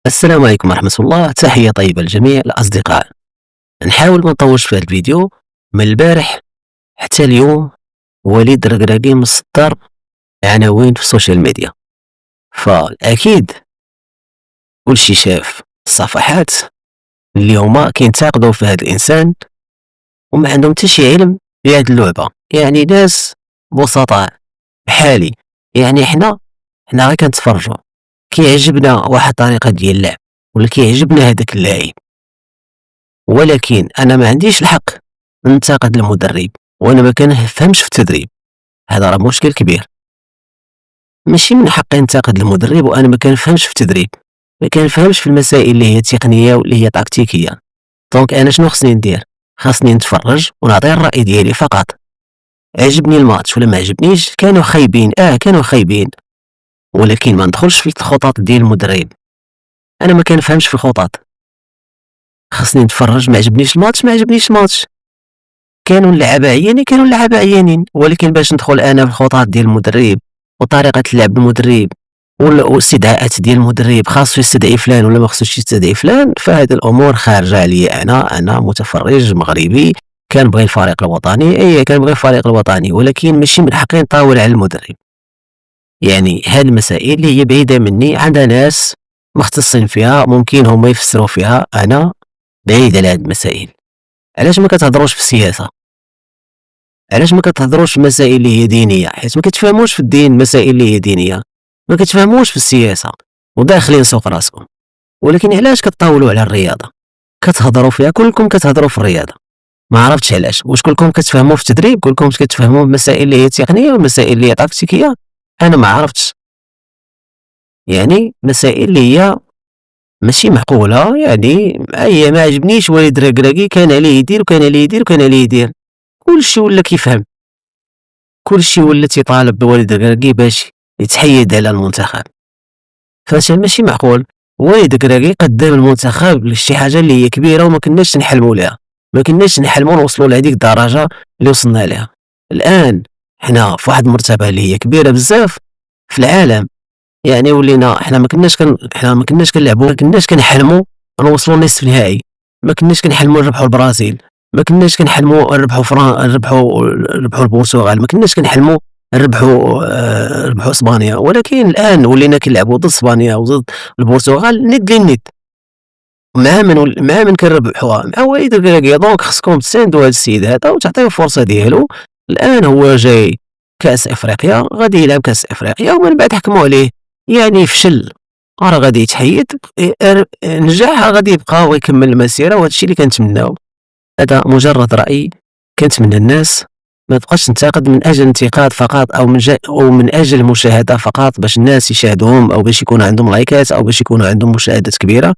السلام عليكم ورحمة الله. تحية طيبة لجميع الأصدقاء. نحاول ما نطولش في هذا الفيديو. من البارح حتى اليوم وليد ركراكي مصدر عناوين في السوشيال ميديا، فأكيد كلشي شاف الصفحات اللي هما كينتقدوا في هذا الإنسان وما عندهم حتى شي علم بهذه اللعبة، يعني ناس بسطاء بحالي. يعني حنا غير كنتفرجوا، كيعجبنا واحد الطريقة ديال اللعب ولا كيعجبنا هذاك اللاعب، ولكن انا ما عنديش الحق ننتقد المدرب وانا ما كنفهمش في التدريب. هذا راه مشكل كبير. ماشي من حقي ننتقد المدرب وانا ما كنفهمش في التدريب، ما كنفهمش في المسائل اللي هي تقنيه واللي هي تكتيكيه. دونك انا شنو خصني ندير؟ خاصني نتفرج ونعطي الراي ديالي فقط. عجبني الماتش ولا ما عجبنيش، كانوا خايبين كانوا خايبين، ولكن ما ندخلش في الخطط ديال المدرب. انا ما كنفهمش في الخطط، خاصني نتفرج. ما عجبنيش الماتش، ما عجبنيش الماتش. كانوا اللعابه عيانين، كانوا اللعابه عيانين، ولكن باش ندخل انا في الخطط ديال المدرب وطريقه اللعب المدرب والاستدعاءات ديال المدرب، خاصو يستدعي فلان ولا ما خصوش يستدعي فلان، فهاد الامور خارجه عليا. انا متفرج مغربي كنبغي الفريق الوطني، كنبغي الفريق الوطني، ولكن ماشي من حقي نطاول على المدرب. يعني هاد المسائل اللي هي بعيده مني، عندها ناس مختصين فيها ممكن هما يفسروا فيها، انا بعيد على هاد المسائل. علاش ما كتهضروش في السياسه؟ علاش ما كتهضروش في مسائل اللي هي دينيه؟ حيت ما كتفهموش في الدين، مسائل اللي هي دينيه ما كتفهموش في السياسه وداخلين سوق راسكم. ولكن علاش كتطاولوا على الرياضه؟ كتهضروا فيها، كلكم كتهضروا في الرياضه. ما عرفتش علاش. واش كلكم كتفهموا في التدريب؟ كلكم كتفهموا في مسائل اللي هي تقنيه ومسائل اللي هي تكتيكيه؟ انا ما عرفتش. يعني مسائل اللي هي ماشي معقوله. يعني هي ما عجبنيش وليد ركراكي، كان عليه يدير وكان عليه يدير وكان عليه يدير. كلشي ولا كيفهم، كلشي ولا تيطالب بوليد ركراكي باش يتحيد على المنتخب. ماشي معقول. وليد ركراكي قدم المنتخب لشي حاجه اللي هي كبيره وما كناش نحلموا لها، ما كناش نحلموا نوصلوا لهذيك الدرجه اللي وصلنا لها. الان حنا في واحد المرتبه اللي هي كبيره بزاف في العالم. يعني ولينا حنا ما كناش كنلعبوا، ما كناش كنحلموا نوصلوا لنصف النهائي، ما كناش كنحلموا نربحوا البرازيل، ما كناش كنحلموا نربحوا البرتغال، ما كناش كنحلموا نربحوا اسبانيا. ولكن الان ولينا كنلعبوا ضد اسبانيا وضد البرتغال ند للند، مع من كنربحوها مع وليد ركراكي. دونك خصكم تساندوا هذا السيد هذا وتعطيوه الفرصه ديالو. الان هو جاي كاس افريقيا، غادي يلعب كاس افريقيا ومن بعد حكموا عليه. يعني فشل راه غادي يتحيد، نجاح غادي يبقى ويكمل المسيره، وهذا الشيء اللي كنتمناو. هذا مجرد راي. كنتمنى الناس ما تبقاش تنتقد من اجل الانتقاد فقط، او من اجل المشاهده فقط، باش الناس يشاهدوهم او باش يكون عندهم لايكات او باش يكون عندهم مشاهدات كبيره.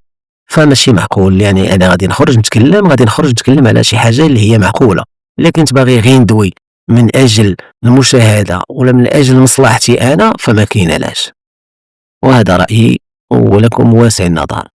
فماشي معقول. يعني انا غادي نخرج نتكلم على شي حاجه اللي هي معقوله. الا كنت باغي غير ندوي من اجل المشاهده ولا من اجل مصلحتي انا، فما كاين علاش. وهذا رايي ولكم واسع النظر.